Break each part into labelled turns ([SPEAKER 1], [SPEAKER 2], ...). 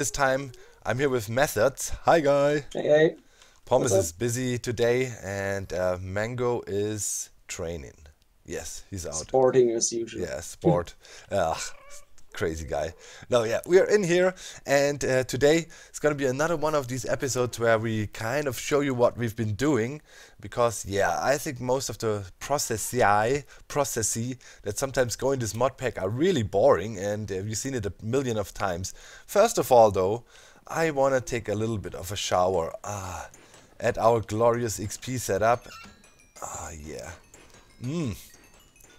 [SPEAKER 1] This time I'm here with Methodzz. Hi guy.
[SPEAKER 2] Hey, hey,
[SPEAKER 1] Pommes
[SPEAKER 2] what's up?
[SPEAKER 1] is busy today and Mango is training. Yes, he's out.
[SPEAKER 2] Sporting as usual.
[SPEAKER 1] Yeah, sport. Ugh, crazy guy. No, yeah, we are in here and today it's gonna be another one of these episodes where we kind of show you what we've been doing because yeah, I think most of the processes that sometimes go in this mod pack are really boring and you've seen it a million of times. First of all though, I wanna take a little bit of a shower at our glorious XP setup. Yeah.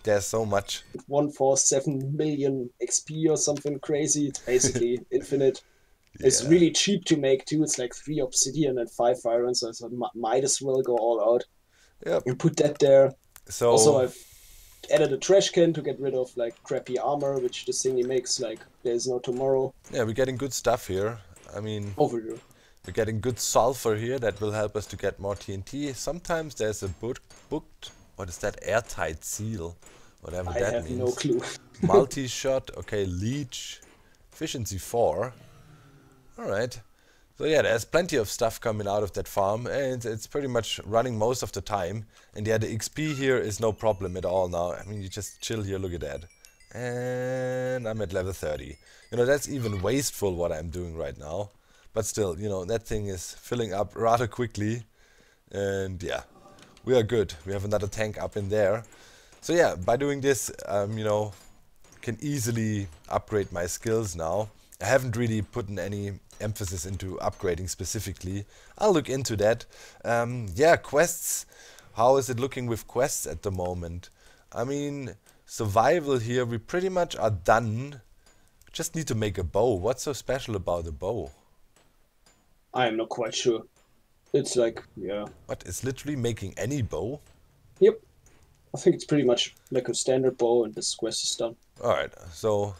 [SPEAKER 1] There's so much.
[SPEAKER 2] 147 million XP or something crazy. It's basically infinite. It's
[SPEAKER 1] Yeah.
[SPEAKER 2] really cheap to make too. It's like 3 obsidian and 5 iron, so I might as well go all out
[SPEAKER 1] Yep.
[SPEAKER 2] and put that there. Also,
[SPEAKER 1] So
[SPEAKER 2] I've added a trash can to get rid of like crappy armor, which this thingy makes like there's no tomorrow.
[SPEAKER 1] yeah, we're getting good stuff here. I mean,
[SPEAKER 2] Overview.
[SPEAKER 1] we're getting good sulfur here that will help us to get more TNT. Sometimes there's a booked, what is that, airtight seal, whatever
[SPEAKER 2] I
[SPEAKER 1] that
[SPEAKER 2] have no
[SPEAKER 1] means.
[SPEAKER 2] clue.
[SPEAKER 1] Multi-shot, okay, leech, efficiency 4. Alright. So yeah, there's plenty of stuff coming out of that farm and it's pretty much running most of the time. And yeah, the XP here is no problem at all now. I mean, you just chill here, look at that. And I'm at level 30. You know, that's even wasteful what I'm doing right now. But still, you know, that thing is filling up rather quickly. And yeah, we are good. We have another tank up in there. So yeah, by doing this, you know, can easily upgrade my skills now. I haven't really put in any emphasis into upgrading specifically. I'll look into that. Yeah, quests. How is it looking with quests at the moment? I mean, survival here, we pretty much are done. Just need to make a bow. What's so special about a bow?
[SPEAKER 2] I am not quite sure. It's like, yeah.
[SPEAKER 1] What, is literally making any bow?
[SPEAKER 2] Yep. I think it's pretty much like a standard bow, and this quest is done.
[SPEAKER 1] Alright, so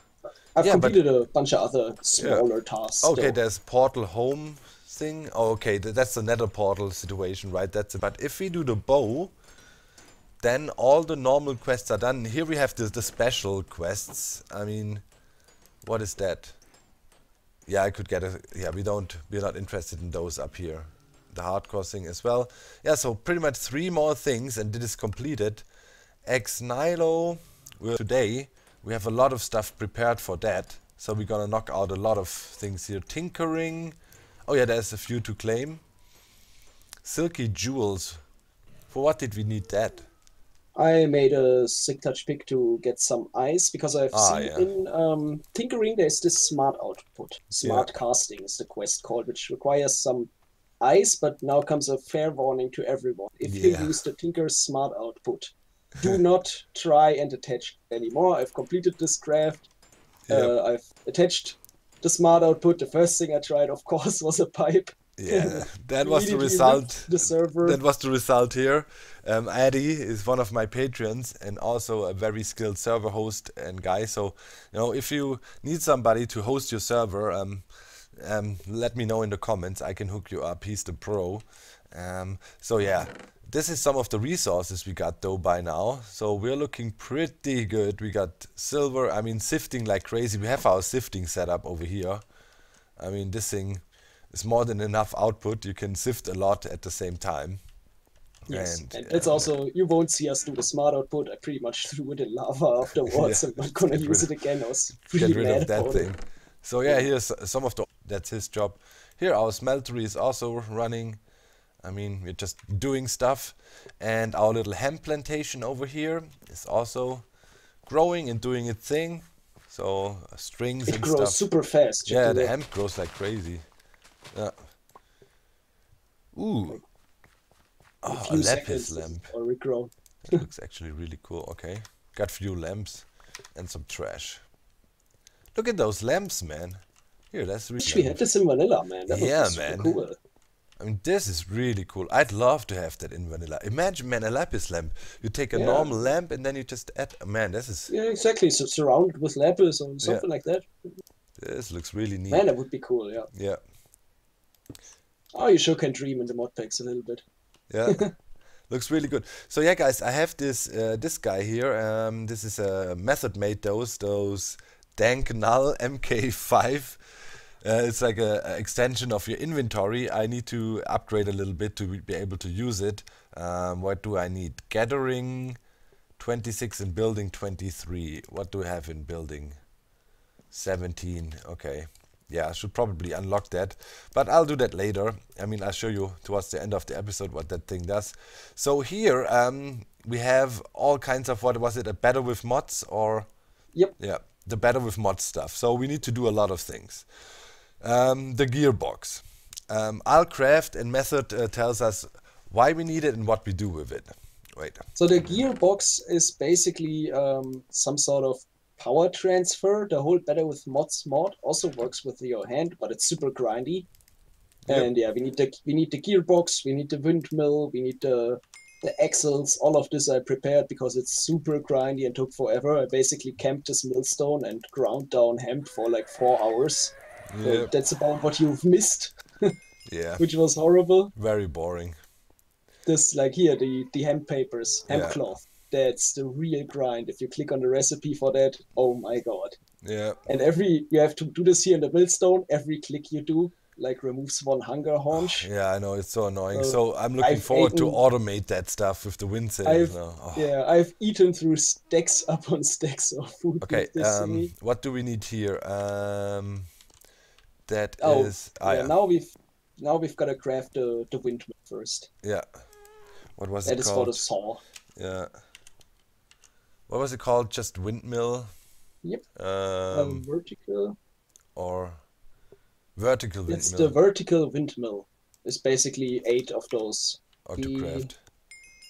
[SPEAKER 2] I've
[SPEAKER 1] yeah, but
[SPEAKER 2] completed a bunch of other
[SPEAKER 1] yeah.
[SPEAKER 2] smaller tasks.
[SPEAKER 1] Okay,
[SPEAKER 2] Though.
[SPEAKER 1] there's portal home thing. Oh, okay, that's the nether portal situation, right? That's it. But if we do the bow, then all the normal quests are done. Here we have the special quests. I mean, what is that? Yeah, I could get a... Yeah, we're not interested in those up here. The hardcore thing as well. Yeah, so pretty much 3 more things and it is completed. Ex Nihilo, today we have a lot of stuff prepared for that. So we're gonna knock out a lot of things here. Tinkering. Oh yeah, there's a few to claim. Silky jewels. For what did we need that?
[SPEAKER 2] I made a sick touch pick to get some ice because I've seen
[SPEAKER 1] Yeah.
[SPEAKER 2] in Tinkering there's this smart output.
[SPEAKER 1] Yeah.
[SPEAKER 2] Smart casting is the quest called, which requires some ice, but now comes a fair warning to everyone. If you
[SPEAKER 1] Yeah.
[SPEAKER 2] use the Tinker's smart output, do not try and attach anymore. I've completed this craft.
[SPEAKER 1] Yep.
[SPEAKER 2] I've attached the smart output. The first thing I tried, of course, was a pipe.
[SPEAKER 1] Yeah, that was the
[SPEAKER 2] Immediately
[SPEAKER 1] result.
[SPEAKER 2] ripped the server.
[SPEAKER 1] That was the result here. Addy is one of my patrons and also a very skilled server host and guy. So, you know, if you need somebody to host your server, let me know in the comments. I can hook you up. He's the pro. So yeah, this is some of the resources we got though by now. So we're looking pretty good. We got silver. I mean, sifting like crazy. We have our sifting set up over here. I mean, this thing is more than enough output. You can sift a lot at the same time.
[SPEAKER 2] Yes, and it's also, you won't see us do the smart output. I pretty much threw it in lava afterwards.
[SPEAKER 1] Yeah,
[SPEAKER 2] I'm not gonna
[SPEAKER 1] get
[SPEAKER 2] use
[SPEAKER 1] rid
[SPEAKER 2] it again. I was
[SPEAKER 1] Get
[SPEAKER 2] really
[SPEAKER 1] rid
[SPEAKER 2] mad
[SPEAKER 1] of that
[SPEAKER 2] about
[SPEAKER 1] thing.
[SPEAKER 2] it.
[SPEAKER 1] So yeah, here's some of the... That's his job. Here our smeltery is also running. I mean, we're just doing stuff. And our little hemp plantation over here is also growing and doing its thing. So strings
[SPEAKER 2] It
[SPEAKER 1] and
[SPEAKER 2] grows
[SPEAKER 1] stuff.
[SPEAKER 2] super fast. check
[SPEAKER 1] Yeah,
[SPEAKER 2] it
[SPEAKER 1] the
[SPEAKER 2] out.
[SPEAKER 1] hemp grows like crazy. Yeah. Ooh,
[SPEAKER 2] In a
[SPEAKER 1] a
[SPEAKER 2] few
[SPEAKER 1] lapis
[SPEAKER 2] seconds, this is
[SPEAKER 1] lamp.
[SPEAKER 2] already grown.
[SPEAKER 1] That looks actually really cool. Okay, got few lamps and some trash. Look at those lamps, man. Here, that's
[SPEAKER 2] Wish
[SPEAKER 1] really
[SPEAKER 2] we had this in vanilla, man. That would
[SPEAKER 1] Yeah,
[SPEAKER 2] be super
[SPEAKER 1] man.
[SPEAKER 2] cool.
[SPEAKER 1] I mean, this is really cool. I'd love to have that in vanilla. Imagine, man, a lapis lamp. You take a
[SPEAKER 2] Yeah,
[SPEAKER 1] normal lamp and then you just add... Man, this is...
[SPEAKER 2] yeah, exactly. So surrounded with lapis or
[SPEAKER 1] Yeah,
[SPEAKER 2] something like that.
[SPEAKER 1] this looks really neat.
[SPEAKER 2] Man, that would be cool. Yeah.
[SPEAKER 1] Yeah,
[SPEAKER 2] Oh, you sure can dream in the mod packs a little bit.
[SPEAKER 1] yeah. Looks really good. So yeah, guys, I have this guy here. This is a Method made those Dank Null MK5. It's like a extension of your inventory. I need to upgrade a little bit to be able to use it. What do I need? Gathering 26 and building 23. What do I have in building? 17. Okay. Yeah, I should probably unlock that, but I'll do that later. I mean, I'll show you towards the end of the episode what that thing does. So here we have all kinds of, what was it, a better with mods, or?
[SPEAKER 2] Yep.
[SPEAKER 1] Yeah, the better with mods stuff. So we need to do a lot of things. The gearbox. I'll craft, and Method tells us why we need it and what we do with it. Wait.
[SPEAKER 2] So the gearbox is basically some sort of power transfer. The whole Better with Mods mod also works with your hand, but it's super grindy.
[SPEAKER 1] Yep.
[SPEAKER 2] And yeah, we need the gearbox, we need the windmill, we need the axles. All of this I prepared because it's super grindy and took forever. I basically camped this millstone and ground down hemp for like 4 hours. So
[SPEAKER 1] Yep.
[SPEAKER 2] that's about what you've missed,
[SPEAKER 1] Yeah.
[SPEAKER 2] which was horrible.
[SPEAKER 1] Very boring.
[SPEAKER 2] This, like here, the hemp papers, hemp
[SPEAKER 1] Yeah.
[SPEAKER 2] cloth. That's the real grind. If you click on the recipe for that, oh my god.
[SPEAKER 1] Yeah.
[SPEAKER 2] And you have to do this here in the millstone. Every click you do, like, removes one hunger haunch.
[SPEAKER 1] Yeah, I know, it's so annoying.
[SPEAKER 2] So
[SPEAKER 1] So I'm looking
[SPEAKER 2] I've
[SPEAKER 1] forward to
[SPEAKER 2] eaten-
[SPEAKER 1] automate that stuff with the wind sails
[SPEAKER 2] I've
[SPEAKER 1] now. Oh.
[SPEAKER 2] Yeah, I've eaten through stacks upon stacks of food
[SPEAKER 1] Okay,
[SPEAKER 2] with this thingy.
[SPEAKER 1] what do we need here? That
[SPEAKER 2] Oh,
[SPEAKER 1] is...
[SPEAKER 2] yeah, now we've got to craft the windmill first.
[SPEAKER 1] Yeah. What was
[SPEAKER 2] That
[SPEAKER 1] it
[SPEAKER 2] is for
[SPEAKER 1] called?
[SPEAKER 2] the saw.
[SPEAKER 1] Yeah. What was it called? Just windmill?
[SPEAKER 2] Yep.
[SPEAKER 1] Um,
[SPEAKER 2] Vertical.
[SPEAKER 1] or vertical
[SPEAKER 2] It's the
[SPEAKER 1] windmill
[SPEAKER 2] vertical windmill. It's basically 8 of those.
[SPEAKER 1] autocraft.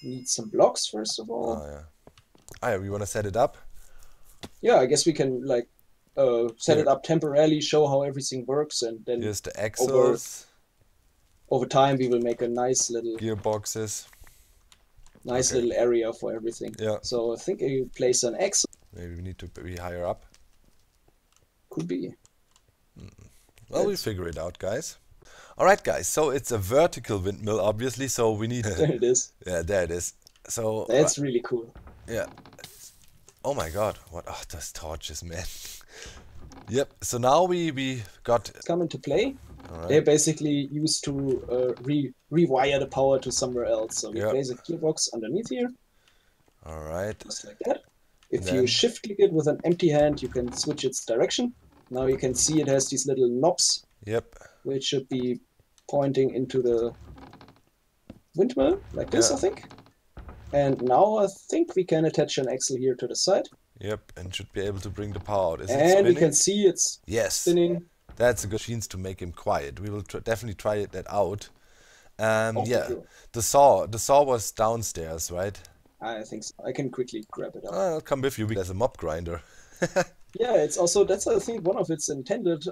[SPEAKER 2] Need some blocks first of all.
[SPEAKER 1] Oh, yeah. Ah, yeah, we want to set it up?
[SPEAKER 2] Yeah, I guess we can like set it
[SPEAKER 1] Here.
[SPEAKER 2] up temporarily, show how everything works, and then
[SPEAKER 1] Here's the axles,
[SPEAKER 2] over time we will make a nice little
[SPEAKER 1] gearboxes.
[SPEAKER 2] nice
[SPEAKER 1] Okay.
[SPEAKER 2] little area for everything.
[SPEAKER 1] Yeah.
[SPEAKER 2] So I think you place an X,
[SPEAKER 1] Maybe we need to be higher up.
[SPEAKER 2] could be.
[SPEAKER 1] Well, we'll figure it out, guys. All right, guys. So it's a vertical windmill, obviously. So we need...
[SPEAKER 2] There it is.
[SPEAKER 1] Yeah, there it is. So...
[SPEAKER 2] That's really cool.
[SPEAKER 1] yeah. Oh my god. What? Oh, those torches, man. Yep. So now we got...
[SPEAKER 2] It's come into play.
[SPEAKER 1] All
[SPEAKER 2] They're
[SPEAKER 1] right.
[SPEAKER 2] basically used to rewire the power to somewhere else. So we
[SPEAKER 1] Yeah.
[SPEAKER 2] place a gearbox underneath here,
[SPEAKER 1] All right.
[SPEAKER 2] just like that. If
[SPEAKER 1] Then-
[SPEAKER 2] you shift click it with an empty hand, you can switch its direction. Now you can see it has these little knobs,
[SPEAKER 1] Yep.
[SPEAKER 2] which should be pointing into the windmill, like this,
[SPEAKER 1] Yeah.
[SPEAKER 2] I think. And now I think we can attach an axle here to the side.
[SPEAKER 1] Yep. And should be able to bring the power out. Is it
[SPEAKER 2] And
[SPEAKER 1] spinning?
[SPEAKER 2] we can see it's
[SPEAKER 1] Yes.
[SPEAKER 2] spinning.
[SPEAKER 1] That's a good machines to make him quiet. We will definitely try that out.
[SPEAKER 2] Oh,
[SPEAKER 1] Yeah.
[SPEAKER 2] sure.
[SPEAKER 1] The saw was downstairs, right?
[SPEAKER 2] I think so. I can quickly grab it up.
[SPEAKER 1] I'll come with you. There's a mob grinder.
[SPEAKER 2] Yeah, it's also, that's I think one of its intended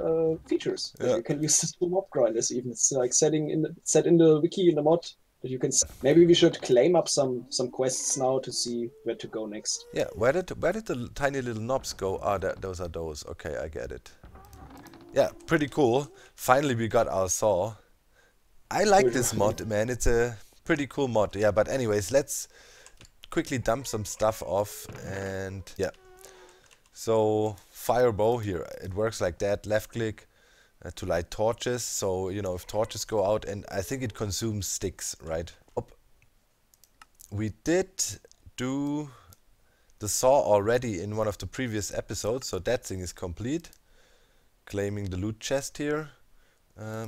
[SPEAKER 2] features. That
[SPEAKER 1] Yeah.
[SPEAKER 2] you can use this for mob grinders even. It's like set in the wiki in the mod that you can. Maybe we should claim up some quests now to see where to go next.
[SPEAKER 1] Yeah. Where did the tiny little knobs go? Ah, those are those. Okay, I get it. Yeah, pretty cool. Finally, we got our saw. I like this mod, man. It's a pretty cool mod. Yeah, but anyways, let's quickly dump some stuff off, and yeah. So fire bow here, it works like that. Left click to light torches. So you know, if torches go out, and I think it consumes sticks, right? We did do the saw already in one of the previous episodes, so that thing is complete. Claiming the loot chest here.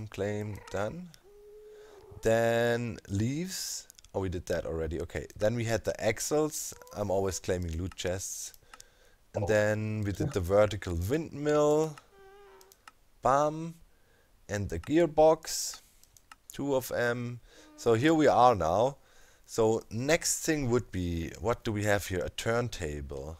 [SPEAKER 1] Claim done. Then leaves. Oh, we did that already. Okay. Then we had the axles. I'm always claiming loot chests. And then we did the vertical windmill. Bam. And the gearbox. 2 of them. So here we are now. So next thing would be, what do we have here? A turntable.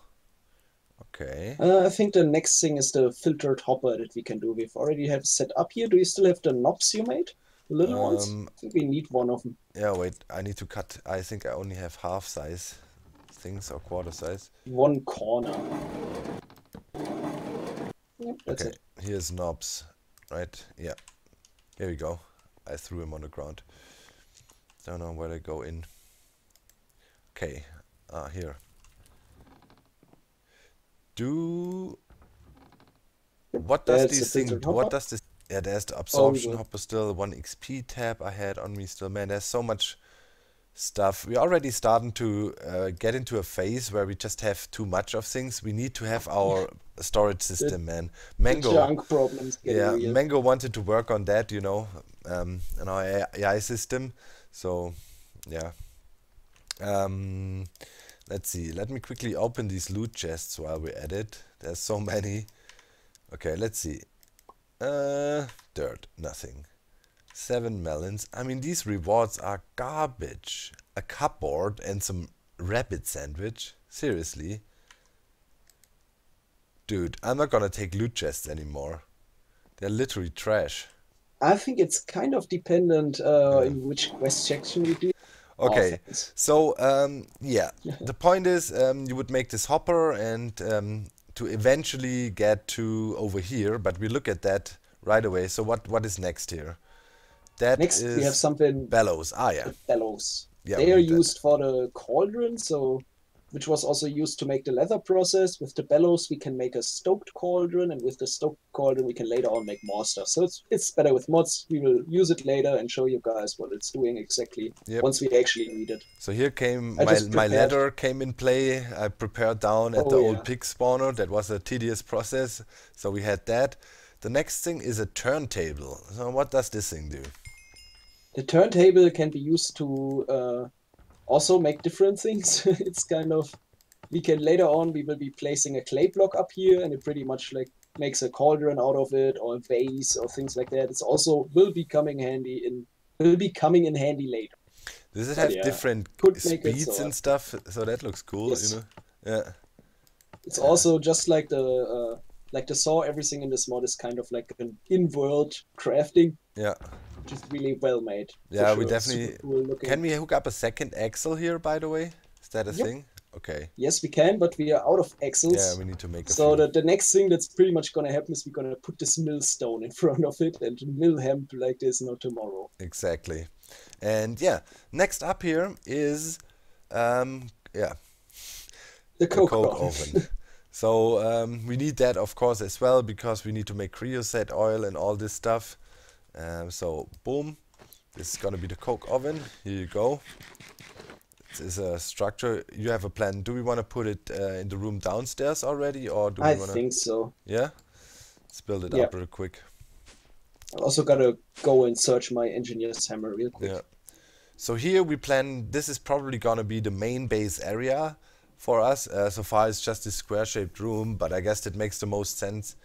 [SPEAKER 1] Okay.
[SPEAKER 2] I think the next thing is the filtered hopper that we can do. We've already have set up here. Do you still have the knobs you made? The little ones? I think we need one of them.
[SPEAKER 1] Yeah, wait, I need to cut. I think I only have half size things or quarter size.
[SPEAKER 2] One corner. Yep, that's
[SPEAKER 1] Okay,
[SPEAKER 2] it.
[SPEAKER 1] here's knobs, right? Yeah. Here we go. I threw him on the ground. Don't know where they go in. Okay, here. What does
[SPEAKER 2] That's
[SPEAKER 1] these
[SPEAKER 2] a
[SPEAKER 1] things?
[SPEAKER 2] filtered
[SPEAKER 1] What
[SPEAKER 2] hopper.
[SPEAKER 1] does this? Yeah, there's the
[SPEAKER 2] Oh, we
[SPEAKER 1] absorption
[SPEAKER 2] will.
[SPEAKER 1] hopper still, 1 XP tab I had on me still. Man, there's so much stuff. We're already starting to get into a phase where we just have too much of things. We need to have our storage
[SPEAKER 2] The,
[SPEAKER 1] system, man.
[SPEAKER 2] the
[SPEAKER 1] Mango,
[SPEAKER 2] junk problem's getting
[SPEAKER 1] yeah,
[SPEAKER 2] real.
[SPEAKER 1] Mango wanted to work on that, you know, in our AI system. So, yeah. Um, let's see. Let me quickly open these loot chests while we're at it. There's so many. Okay, let's see. Dirt, nothing. 7 melons. I mean, these rewards are garbage. A cupboard and some rabbit sandwich. Seriously. Dude, I'm not gonna take loot chests anymore. They're literally trash.
[SPEAKER 2] I think it's kind of dependent
[SPEAKER 1] Yeah.
[SPEAKER 2] in which quest section we do. Oh,
[SPEAKER 1] Okay,
[SPEAKER 2] thanks.
[SPEAKER 1] so yeah, the point is you would make this hopper and to eventually get to over here, but we look at that right away. So what is next here? That
[SPEAKER 2] Next, we have
[SPEAKER 1] is
[SPEAKER 2] something,
[SPEAKER 1] bellows. Ah, yeah,
[SPEAKER 2] the bellows.
[SPEAKER 1] yeah, we
[SPEAKER 2] They are
[SPEAKER 1] need that.
[SPEAKER 2] used for the cauldron, so which was also used to make the leather process. With the bellows, we can make a stoked cauldron, and with the stoked cauldron, we can later on make more stuff. So it's better with mods. We will use it later and show you guys what it's doing exactly
[SPEAKER 1] Yep.
[SPEAKER 2] once we actually need it.
[SPEAKER 1] So here came
[SPEAKER 2] I just
[SPEAKER 1] my
[SPEAKER 2] prepared.
[SPEAKER 1] ladder came in play. I prepared down at the
[SPEAKER 2] Oh
[SPEAKER 1] old
[SPEAKER 2] yeah.
[SPEAKER 1] pig spawner. That was a tedious process. So we had that. The next thing is a turntable. So what does this thing do?
[SPEAKER 2] The turntable can be used to also make different things. It's kind of we can later on we will be placing a clay block up here, and it pretty much like makes a cauldron out of it or a vase or things like that. It's also will be coming in handy later.
[SPEAKER 1] Does it
[SPEAKER 2] But
[SPEAKER 1] have
[SPEAKER 2] yeah,
[SPEAKER 1] different
[SPEAKER 2] could make it
[SPEAKER 1] speeds
[SPEAKER 2] so.
[SPEAKER 1] and stuff? So that looks cool, you
[SPEAKER 2] Yes,
[SPEAKER 1] know? Yeah,
[SPEAKER 2] it's
[SPEAKER 1] yeah,
[SPEAKER 2] also just like the saw. Everything in this mod is kind of like an in-world crafting,
[SPEAKER 1] yeah.
[SPEAKER 2] which is really well made for
[SPEAKER 1] Yeah, we
[SPEAKER 2] sure. Super
[SPEAKER 1] definitely...
[SPEAKER 2] cool
[SPEAKER 1] Can
[SPEAKER 2] looking.
[SPEAKER 1] we hook up a second axle here, by the way? Is that a
[SPEAKER 2] Yep.
[SPEAKER 1] thing? Okay.
[SPEAKER 2] Yes, we can, but we are out of
[SPEAKER 1] Yeah,
[SPEAKER 2] axles.
[SPEAKER 1] we need to make a
[SPEAKER 2] So
[SPEAKER 1] few.
[SPEAKER 2] the next thing that's pretty much gonna happen is we're gonna put this millstone in front of it and mill hemp like there's no tomorrow.
[SPEAKER 1] Exactly. And yeah, next up here is, yeah,
[SPEAKER 2] The
[SPEAKER 1] the
[SPEAKER 2] coke
[SPEAKER 1] coke
[SPEAKER 2] oven.
[SPEAKER 1] oven. So we need that, of course, as well, because we need to make creosote oil and all this stuff. So boom, this is gonna be the coke oven. Here you go. This is a structure. You have a plan. Do we want to put it in the room downstairs already, or do we
[SPEAKER 2] I
[SPEAKER 1] want to?
[SPEAKER 2] think so.
[SPEAKER 1] Yeah, let's build it
[SPEAKER 2] Yeah.
[SPEAKER 1] up real quick.
[SPEAKER 2] I also gotta go and search my engineer's hammer real quick.
[SPEAKER 1] Yeah. So here we plan. This is probably gonna be the main base area for us. So far, it's just this square-shaped room, but I guess it makes the most sense.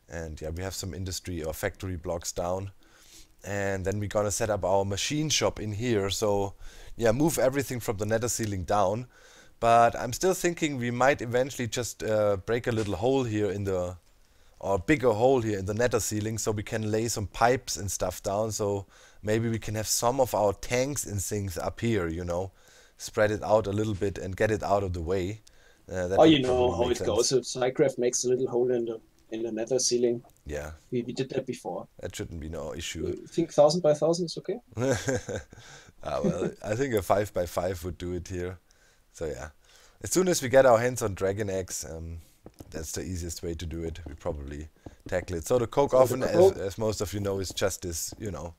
[SPEAKER 1] And yeah, we have some industry or factory blocks down. And then we're gonna set up our machine shop in here. So yeah, move everything from the nether ceiling down. But I'm still thinking we might eventually just break a little hole here in the, or a bigger hole here in the nether ceiling, so we can lay some pipes and stuff down. So maybe we can have some of our tanks and things up here, you know, spread it out a little bit and get it out of the way. That
[SPEAKER 2] Oh,
[SPEAKER 1] would
[SPEAKER 2] you know
[SPEAKER 1] probably
[SPEAKER 2] how
[SPEAKER 1] make
[SPEAKER 2] it goes.
[SPEAKER 1] sense.
[SPEAKER 2] If Cycraft makes a little hole in the nether ceiling,
[SPEAKER 1] Yeah,
[SPEAKER 2] we did that before.
[SPEAKER 1] that shouldn't be no issue.
[SPEAKER 2] You think 1,000 by 1,000 is okay?
[SPEAKER 1] Well, I think a 5 by 5 would do it here. So yeah, as soon as we get our hands on Dragon Eggs, that's the easiest way to do it. We probably tackle it. So the coke
[SPEAKER 2] So the
[SPEAKER 1] oven,
[SPEAKER 2] coke
[SPEAKER 1] as most of you know, is just this, you know,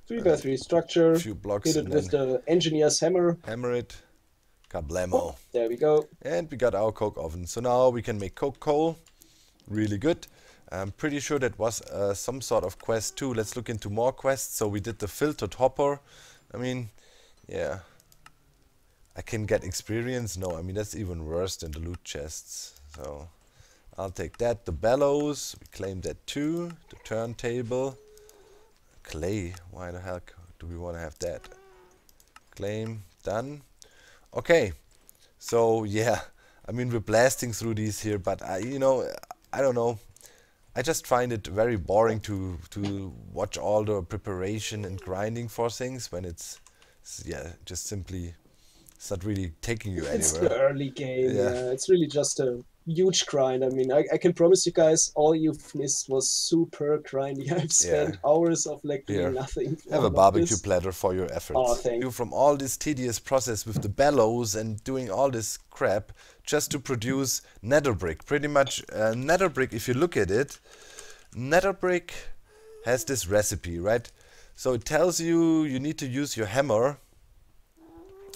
[SPEAKER 2] 3 by 3 structure.
[SPEAKER 1] few blocks
[SPEAKER 2] Hit it
[SPEAKER 1] and
[SPEAKER 2] with
[SPEAKER 1] then
[SPEAKER 2] the engineer's hammer.
[SPEAKER 1] hammer it.
[SPEAKER 2] Oh,
[SPEAKER 1] Kablamo.
[SPEAKER 2] there we go.
[SPEAKER 1] And we got our coke oven. So now we can make coke coal. Really good. I'm pretty sure that was some sort of quest too. Let's look into more quests. So we did the filtered hopper. I mean, yeah. I can get experience. No, I mean, that's even worse than the loot chests. So I'll take that. The bellows, we claim that too. The turntable. Clay, why the heck do we want to have that? Claim, done. Okay, so yeah, I mean, we're blasting through these here, but you know, I don't know. I just find it very boring to watch all the preparation and grinding for things when yeah, just simply, it's not really taking you
[SPEAKER 2] It's
[SPEAKER 1] anywhere.
[SPEAKER 2] the early game,
[SPEAKER 1] Yeah,
[SPEAKER 2] yeah. It's really just a huge grind. I mean, I can promise you guys, all you've missed was super grindy. I've spent
[SPEAKER 1] yeah.
[SPEAKER 2] hours of like doing
[SPEAKER 1] Here,
[SPEAKER 2] nothing for
[SPEAKER 1] have a
[SPEAKER 2] all of
[SPEAKER 1] barbecue
[SPEAKER 2] this.
[SPEAKER 1] platter for your
[SPEAKER 2] Oh,
[SPEAKER 1] efforts.
[SPEAKER 2] thank
[SPEAKER 1] You from all this tedious process with the bellows and doing all this crap just to produce nether brick. Pretty much nether brick, if you look at it, nether brick has this recipe, right? So it tells you you need to use your hammer,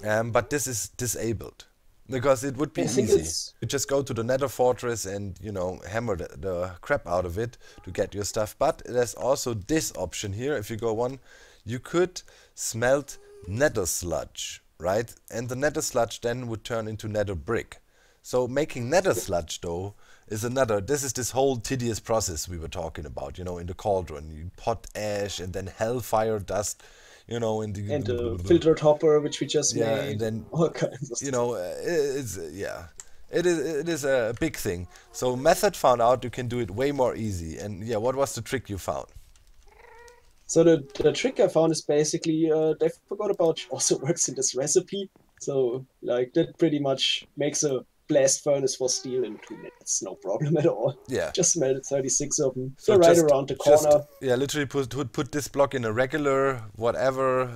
[SPEAKER 1] but this is disabled. Because it would be
[SPEAKER 2] I think
[SPEAKER 1] easy.
[SPEAKER 2] it's
[SPEAKER 1] You just go to the Nether Fortress and, you know, hammer the crap out of it to get your stuff. But there's also this option here. If you go one, you could smelt nether sludge, right? And the nether sludge then would turn into nether brick. So making nether sludge, though, is another, this is this whole tedious process we were talking about, you know, in the cauldron. You pot ash and then hellfire dust, you know, in the...
[SPEAKER 2] and the filtered hopper, which we just
[SPEAKER 1] Yeah,
[SPEAKER 2] made,
[SPEAKER 1] and then,
[SPEAKER 2] all kinds of
[SPEAKER 1] you
[SPEAKER 2] stuff.
[SPEAKER 1] know, it's, yeah, it is a big thing. So Method found out you can do it way more easy. And yeah, what was the trick you found?
[SPEAKER 2] So the trick I found is basically they forgot about also works in this recipe. So like that pretty much makes a blast furnace for steel in 2 minutes, no problem at all.
[SPEAKER 1] Yeah.
[SPEAKER 2] Just melted 36 of them.
[SPEAKER 1] So
[SPEAKER 2] They're right
[SPEAKER 1] just,
[SPEAKER 2] around the corner.
[SPEAKER 1] yeah, literally put this block in a regular whatever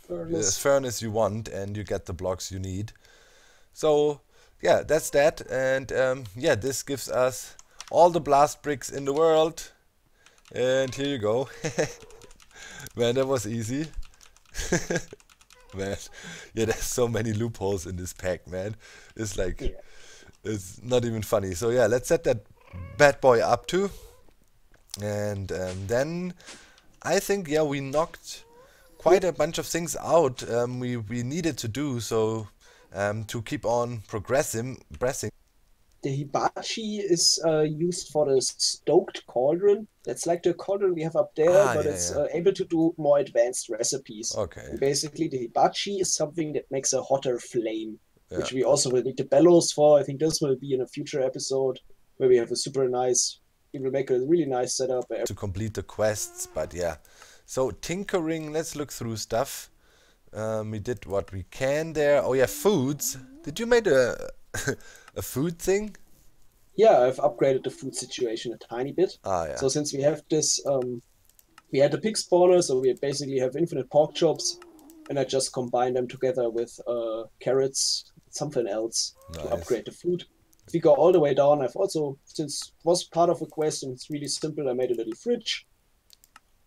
[SPEAKER 2] Furnace.
[SPEAKER 1] furnace you want, and you get the blocks you need. So yeah, that's that. And yeah, this gives us all the blast bricks in the world. And here you go. Man, that was easy. Man, yeah, there's so many loopholes in this pack, man. It's like,
[SPEAKER 2] Yeah.
[SPEAKER 1] it's not even funny. So yeah, let's set that bad boy up too. And then I think, yeah, we knocked quite a bunch of things out we needed to do, so to keep on progressing.
[SPEAKER 2] The hibachi is used for the stoked cauldron. That's like the cauldron we have up there, but
[SPEAKER 1] Yeah,
[SPEAKER 2] it's
[SPEAKER 1] yeah.
[SPEAKER 2] able to do more advanced recipes.
[SPEAKER 1] Okay.
[SPEAKER 2] And basically, the hibachi is something that makes a hotter flame,
[SPEAKER 1] Yeah.
[SPEAKER 2] which we also will need the bellows for. I think this will be in a future episode where we have a super nice, it will make a really nice setup.
[SPEAKER 1] To complete the quests, but yeah. So tinkering, let's look through stuff. We did what we can there. Oh yeah, foods. Did you make a a food thing?
[SPEAKER 2] Yeah, I've upgraded the food situation a tiny bit.
[SPEAKER 1] Ah, yeah.
[SPEAKER 2] So since we have this, we had the pig spawner, so we basically have infinite pork chops, and I just combine them together with carrots, something else to
[SPEAKER 1] Nice.
[SPEAKER 2] upgrade the food. If we go all the way down, I've also, since it was part of a quest and it's really simple, I made a little fridge.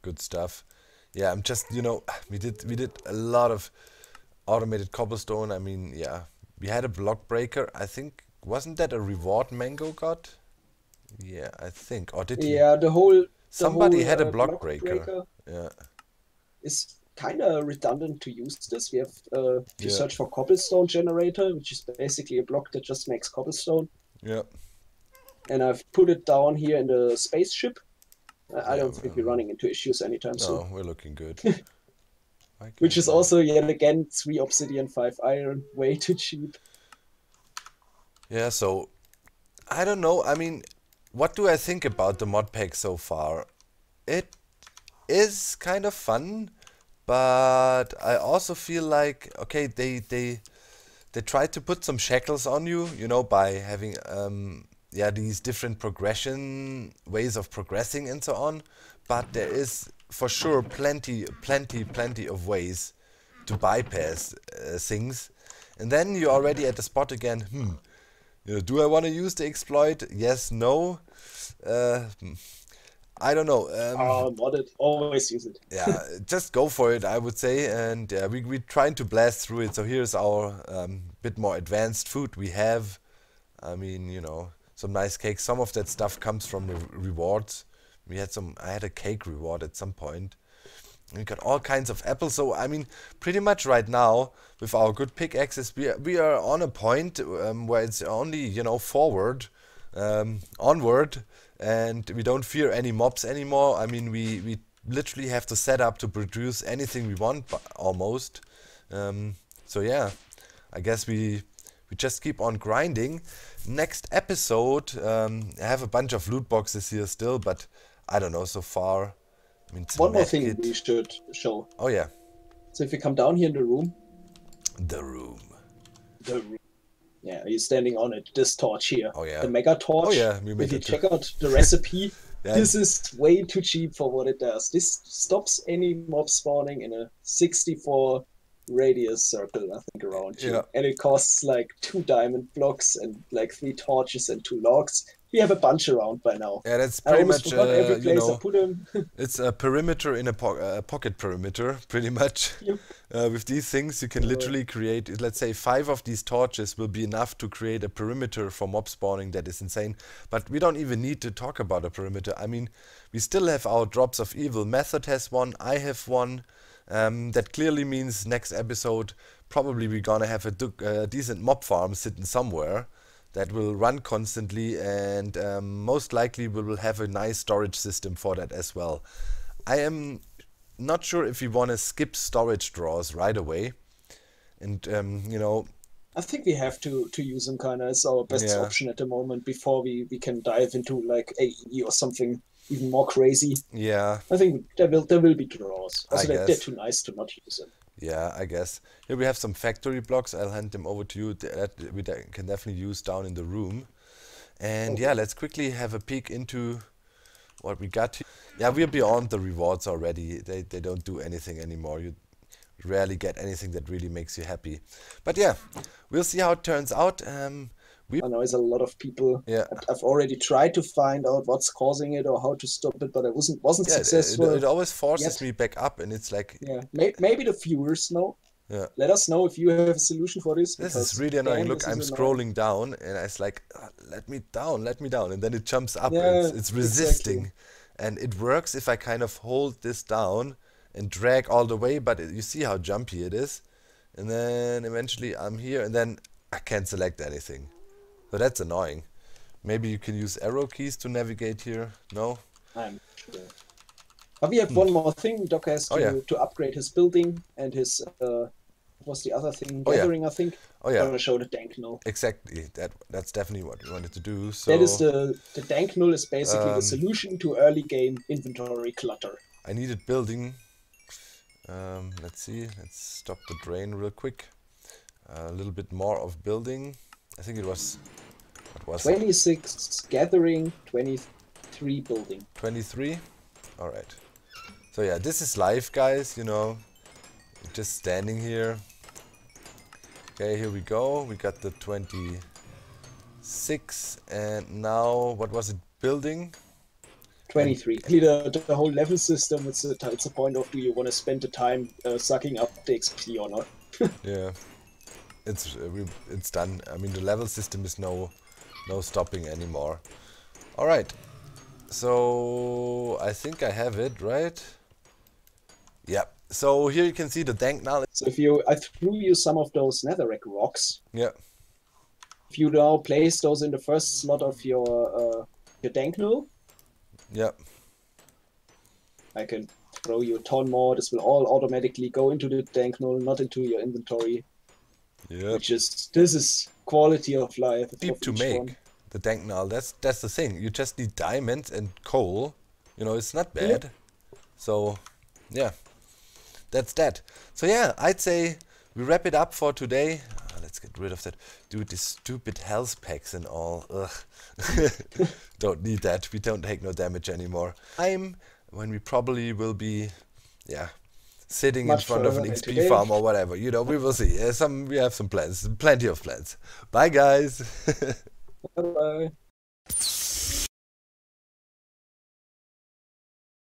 [SPEAKER 1] Good stuff. Yeah, I'm just, you know, we did a lot of automated cobblestone. I mean, yeah, we had a block breaker. I think, wasn't that a reward Mango got? Yeah, I think. Or did he?
[SPEAKER 2] Yeah,
[SPEAKER 1] Somebody
[SPEAKER 2] whole,
[SPEAKER 1] had a
[SPEAKER 2] block
[SPEAKER 1] block breaker. Yeah.
[SPEAKER 2] is kind of redundant to use this. We have, if you
[SPEAKER 1] Yeah.
[SPEAKER 2] search for cobblestone generator, which is basically a block that just makes cobblestone,
[SPEAKER 1] Yeah.
[SPEAKER 2] and I've put it down here in the spaceship. I
[SPEAKER 1] Yeah,
[SPEAKER 2] don't think we're running into issues anytime soon.
[SPEAKER 1] No, we're looking good.
[SPEAKER 2] Which is also, yet again, 3 obsidian, 5 iron, way too cheap.
[SPEAKER 1] Yeah, so I don't know. I mean, what do I think about the mod pack so far? It is kind of fun, but I also feel like, okay, they tried to put some shackles on you, you know, by having yeah, these different progression ways of progressing and so on. But there is for sure plenty of ways to bypass things. And then you're already at the spot again. You know, do I want to use the exploit? Yes, no. I don't know.
[SPEAKER 2] Modded, always use it.
[SPEAKER 1] Yeah, just go for it, I would say. And we're trying to blast through it. So here's our bit more advanced food we have. I mean, you know, some nice cake. Some of that stuff comes from rewards. We had I had a cake reward at some point. We got all kinds of apples. So I mean, pretty much right now with our good pickaxes, we are on a point where it's only, you know, forward, onward, and we don't fear any mobs anymore. I mean, we literally have the setup to produce anything we want, almost. So yeah, I guess we just keep on grinding. Next episode, I have a bunch of loot boxes here still, but I don't know so far. I mean,
[SPEAKER 2] One more thing we should show.
[SPEAKER 1] Oh yeah.
[SPEAKER 2] So if you come down here in the room.
[SPEAKER 1] The room.
[SPEAKER 2] Yeah, you're standing on it. This torch here.
[SPEAKER 1] Oh yeah.
[SPEAKER 2] The mega torch.
[SPEAKER 1] Oh yeah, we
[SPEAKER 2] if
[SPEAKER 1] made
[SPEAKER 2] you
[SPEAKER 1] it
[SPEAKER 2] check out the recipe,
[SPEAKER 1] Yeah.
[SPEAKER 2] this is way too cheap for what it does. This stops any mob spawning in a 64 radius circle, I think, around you.
[SPEAKER 1] Yeah.
[SPEAKER 2] And it costs like 2 diamond blocks and like 3 torches and 2 logs. we have a bunch around by now.
[SPEAKER 1] Yeah, that's
[SPEAKER 2] I
[SPEAKER 1] pretty
[SPEAKER 2] almost
[SPEAKER 1] much,
[SPEAKER 2] forgot every
[SPEAKER 1] you
[SPEAKER 2] place I
[SPEAKER 1] know,
[SPEAKER 2] put them.
[SPEAKER 1] it's a perimeter in a pocket perimeter, pretty much.
[SPEAKER 2] Yep.
[SPEAKER 1] With these things, you can literally create, let's say, 5 of these torches will be enough to create a perimeter for mob spawning that is insane. But we don't even need to talk about a perimeter. I mean, we still have our drops of evil. Method has one, I have one. That clearly means next episode, probably we're gonna have a decent mob farm sitting somewhere that will run constantly, and most likely we will have a nice storage system for that as well. I am not sure if we want to skip storage drawers right away, and you know,
[SPEAKER 2] I think we have to use them kind of as our best
[SPEAKER 1] yeah,
[SPEAKER 2] option at the moment before we can dive into like AE or something even more crazy.
[SPEAKER 1] yeah,
[SPEAKER 2] I think there will be draws.
[SPEAKER 1] I
[SPEAKER 2] Also, they're
[SPEAKER 1] guess.
[SPEAKER 2] too nice to not use them.
[SPEAKER 1] Yeah, I guess. Here we have some factory blocks. I'll hand them over to you. That we can definitely use down in the room. And yeah, let's quickly have a peek into what we got here. Yeah, we're beyond the rewards already. They don't do anything anymore. You rarely get anything that really makes you happy. But yeah, we'll see how it turns out.
[SPEAKER 2] I know there's a lot of people.
[SPEAKER 1] Yeah,
[SPEAKER 2] I've already tried to find out what's causing it or how to stop it, but I wasn't
[SPEAKER 1] yeah.
[SPEAKER 2] successful
[SPEAKER 1] It always forces
[SPEAKER 2] yet.
[SPEAKER 1] me back up, and it's like,
[SPEAKER 2] Yeah, maybe the viewers know.
[SPEAKER 1] yeah.
[SPEAKER 2] Let us know if you have a solution for this,
[SPEAKER 1] This is
[SPEAKER 2] because
[SPEAKER 1] really annoying.
[SPEAKER 2] damn,
[SPEAKER 1] Look,
[SPEAKER 2] this
[SPEAKER 1] I'm
[SPEAKER 2] is annoying.
[SPEAKER 1] scrolling down, and it's like, let me down," and then it jumps up.
[SPEAKER 2] Yeah,
[SPEAKER 1] It's
[SPEAKER 2] exactly.
[SPEAKER 1] resisting, and it works if I kind of hold this down and drag all the way. But you see how jumpy it is, and then eventually I'm here, and then I can't select anything. So that's annoying. Maybe you can use arrow keys to navigate here. No?
[SPEAKER 2] I'm sure. But we have one more thing. Doc has
[SPEAKER 1] Oh yeah.
[SPEAKER 2] to upgrade his building and his what was the other thing?
[SPEAKER 1] Oh yeah.
[SPEAKER 2] Gathering, I think.
[SPEAKER 1] Oh yeah.
[SPEAKER 2] Gonna show the dank null.
[SPEAKER 1] Exactly. That's definitely what we wanted to do.
[SPEAKER 2] That is
[SPEAKER 1] So
[SPEAKER 2] the dank null is basically the solution to early game inventory clutter.
[SPEAKER 1] I needed building. Let's see. Let's stop the drain real quick. A little bit more of building. I think it was, what was it?
[SPEAKER 2] 26 gathering, 23 building.
[SPEAKER 1] 23? Alright. So yeah, this is live, guys, you know. Just standing here. Okay, here we go. We got the 26. And now, what was it? Building?
[SPEAKER 2] 23. The whole level system, it's a point of, do you want to spend the time sucking up the XP or not?
[SPEAKER 1] Yeah. It's done. I mean, the level system is no stopping anymore. All right. So I think I have it, right? Yeah. So here you can see the dank null.
[SPEAKER 2] So I threw you some of those netherrack rocks.
[SPEAKER 1] Yeah.
[SPEAKER 2] If you now place those in the first slot of your dank null,
[SPEAKER 1] Yeah.
[SPEAKER 2] I can throw you a ton more. This will all automatically go into the dank null, not into your inventory.
[SPEAKER 1] Yeah.
[SPEAKER 2] This is quality of life.
[SPEAKER 1] Cheap to make the dank null. That's the thing. You just need diamonds and coal. You know, it's not bad.
[SPEAKER 2] Yep.
[SPEAKER 1] So yeah, that's that. So yeah, I'd say we wrap it up for today. Let's get rid of that. Dude, these stupid health packs and all. Ugh. Don't need that. We don't take no damage anymore. When we probably will be, yeah, sitting in front of an XP farm or whatever. You know, we will see. We have some plans, plenty of plans. Bye, guys.
[SPEAKER 2] Bye-bye.